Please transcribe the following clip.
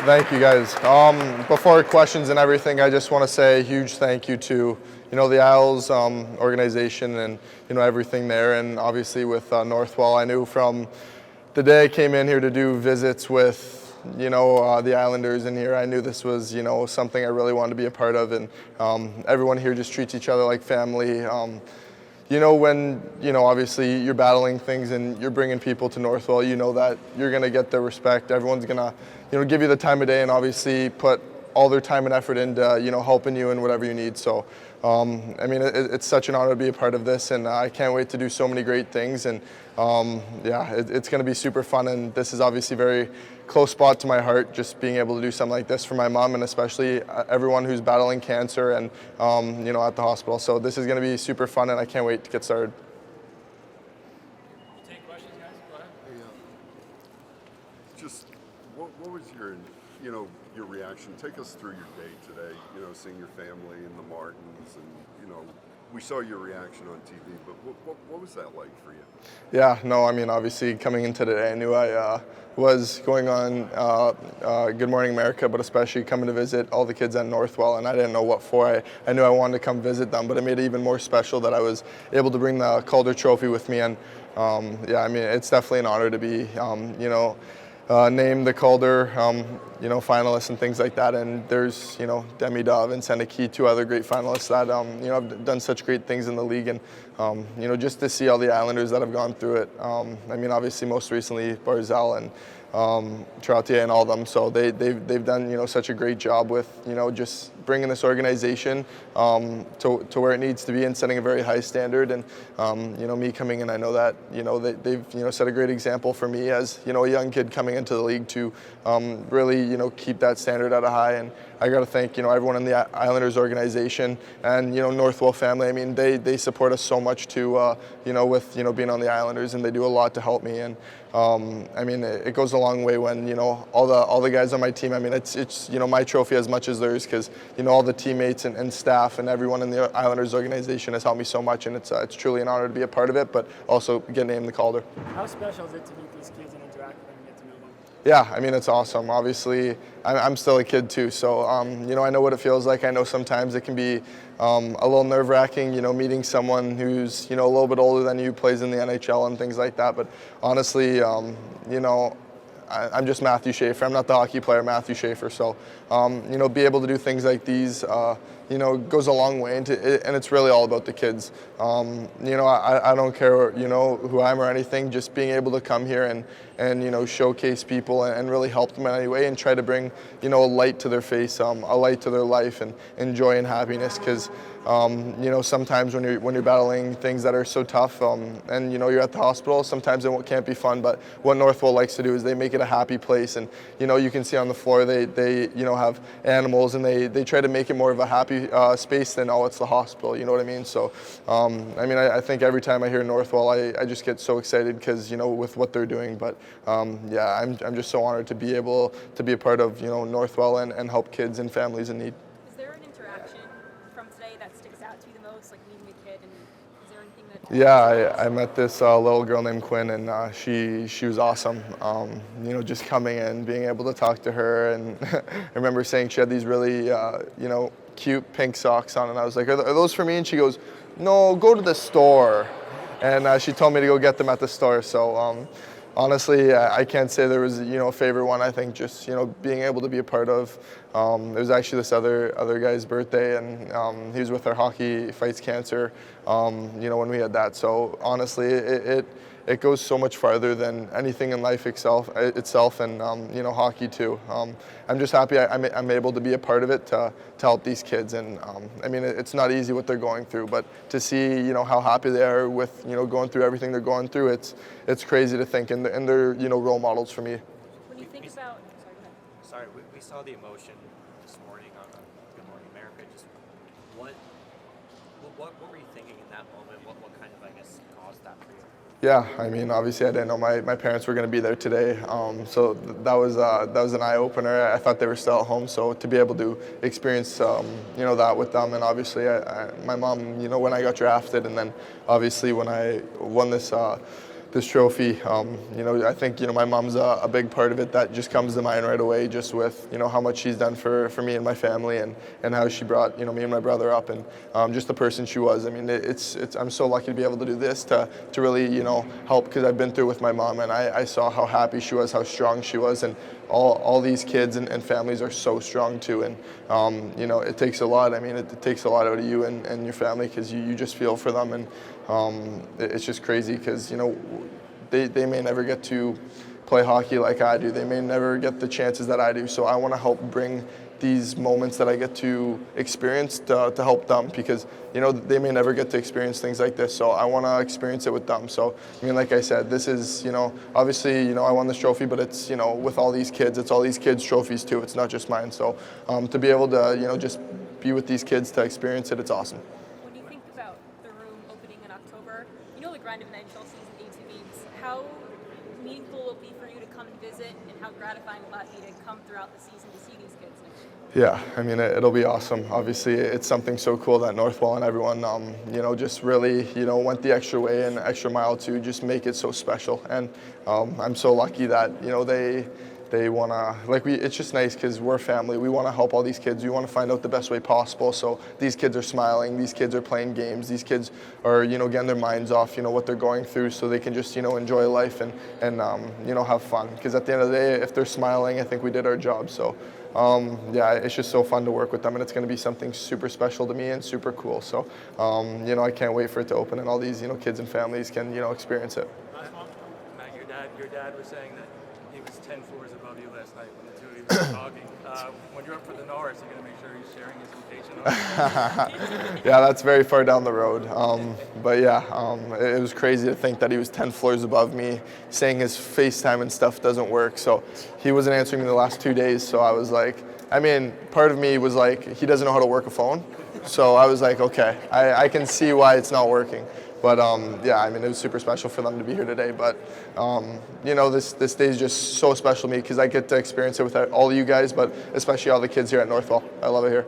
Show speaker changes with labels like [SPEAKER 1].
[SPEAKER 1] Thank you, guys. Before questions and everything, I just want to say a huge thank you to the Isles organization and everything there, and obviously with Northwell. I knew from the day I came in here to do visits with the Islanders in here, I knew this was something I really wanted to be a part of, and everyone here just treats each other like family. When obviously you're battling things and you're bringing people to Northwell, you know that you're going to get the respect. Everyone's going to give you the time of day and obviously put all their time and effort into helping you in whatever you need. So it's such an honor to be a part of this, and I can't wait to do so many great things. And it's going to be super fun, and this is obviously very close spot to my heart, just being able to do something like this for my mom, and especially everyone who's battling cancer and at the hospital. So this is going to be super fun, and I can't wait to get started.
[SPEAKER 2] We'll take questions, guys. Go ahead.
[SPEAKER 3] Hey, just what was your reaction? Take us through your day today. Seeing your family and the Martins, and we saw your reaction on TV, but what was that like for you?
[SPEAKER 1] Yeah, no, obviously coming into today, I knew I was going on Good Morning America, but especially coming to visit all the kids at Northwell, and I didn't know what for. I knew I wanted to come visit them, but it made it even more special that I was able to bring the Calder Trophy with me, and it's definitely an honor to be, named the Calder, finalists and things like that. And there's, Demi Dove and Seneki, two other great finalists that, have done such great things in the league. And, just to see all the Islanders that have gone through it. Obviously most recently Barzal and Troutier and all of them. So they've done, such a great job with, just bringing this organization to where it needs to be and setting a very high standard. And, me coming in, I know that, they've, set a great example for me as, a young kid coming into the league to really, keep that standard at a high. And I got to thank, everyone in the Islanders organization and, Northwell family. They support us so much too, with, being on the Islanders, and they do a lot to help me. And, it goes a long way when, all the guys on my team, it's my trophy as much as theirs, because, all the teammates and staff and everyone in the Islanders organization has helped me so much, and it's truly an honor to be a part of it, but also get named the Calder.
[SPEAKER 2] How special is it to meet these kids and interact with them and get to know them?
[SPEAKER 1] Yeah, it's awesome. Obviously, I'm still a kid too, so I know what it feels like. I know sometimes it can be a little nerve-wracking, meeting someone who's a little bit older than you, plays in the NHL and things like that. But honestly, I'm just Matthew Schaefer. I'm not the hockey player Matthew Schaefer. So, be able to do things like these, goes a long way. And it's really all about the kids. I don't care, who I am or anything. Just being able to come here and showcase people and really help them in any way and try to bring, a light to their face, a light to their life, and joy and happiness. Because, sometimes when you're battling things that are so tough, and you're at the hospital, sometimes it can't be fun. But what Northwell likes to do is they make it a happy place, and you can see on the floor they have animals, and they try to make it more of a happy space than it's the hospital. You know what I mean? So, I think every time I hear Northwell, I just get so excited because with what they're doing. But I'm just so honored to be able to be a part of Northwell and help kids and families in need.
[SPEAKER 4] Is there an interaction from today that sticks out to you the most, like meeting a kid, and is there anything that?
[SPEAKER 1] Yeah, I met this little girl named Quinn, and she was awesome. Just coming in, being able to talk to her, and I remember saying she had these really cute pink socks on, and I was like, are those for me? And she goes, no, go to the store. And she told me to go get them at the store. So honestly, I can't say there was a favorite one. I think just being able to be a part of. It was actually this other guy's birthday, and he was with our Hockey Fights Cancer. When we had that. So honestly, it goes so much farther than anything in life itself, and hockey too. I'm just happy I'm able to be a part of it to help these kids, and it's not easy what they're going through, but to see how happy they are with going through everything they're going through, it's crazy to think, and they're role models for me.
[SPEAKER 4] When you think about,
[SPEAKER 5] sorry, we saw the emotion this morning on Good Morning America. Just what were you thinking in that moment? What kind of, I guess, caused that for you?
[SPEAKER 1] Yeah, obviously I didn't know my parents were going to be there today, so that was an eye-opener. I thought they were still at home, so to be able to experience that with them, and obviously my mom, when I got drafted, and then obviously when I won this this trophy, I think, my mom's a big part of it that just comes to mind right away, just with, how much she's done for me and my family, and how she brought, me and my brother up, and just the person she was. I mean, I'm so lucky to be able to do this, to really, help, because I've been through with my mom, and I saw how happy she was, how strong she was, and all these kids and families are so strong too, and it takes a lot. I mean, it takes a lot out of you and your family, because you just feel for them, and it's just crazy, because they may never get to play hockey like I do. They may never get the chances that I do. So I want to help bring these moments that I get to experience to help them, because they may never get to experience things like this. So I want to experience it with them. So I mean, like I said, this is obviously I won this trophy, but it's with all these kids, it's all these kids' trophies too. It's not just mine. So to be able to just be with these kids to experience it, it's awesome.
[SPEAKER 4] When you think about the room opening in October, the grind of an NHL season, 18 weeks, how meaningful will it be for you to come and visit, and how gratifying will that be to come throughout the season to see these kids next year?
[SPEAKER 1] Yeah, I mean, it'll be awesome. Obviously, it's something so cool that Northwell and everyone, just really, went the extra way and extra mile to just make it so special. And I'm so lucky that, they want to, it's just nice, because we're family. We want to help all these kids. We want to find out the best way possible. So these kids are smiling. These kids are playing games. These kids are, getting their minds off, what they're going through, so they can just, enjoy life and have fun. Because at the end of the day, if they're smiling, I think we did our job. So, it's just so fun to work with them, and it's going to be something super special to me and super cool. So, I can't wait for it to open, and all these, kids and families can, experience it.
[SPEAKER 5] Matt, your dad was saying that he was 10 floors above you last night when the two of you were talking. When you're up for the Norris, you're going to make sure he's sharing his invitation.
[SPEAKER 1] Yeah, that's very far down the road. But yeah, it was crazy to think that he was 10 floors above me, saying his FaceTime and stuff doesn't work. So he wasn't answering me the last 2 days. So I was like, part of me was like, he doesn't know how to work a phone. So I was like, okay, I can see why it's not working. But it was super special for them to be here today. But this day is just so special to me, because I get to experience it with all of you guys, but especially all the kids here at Northwell. I love it here.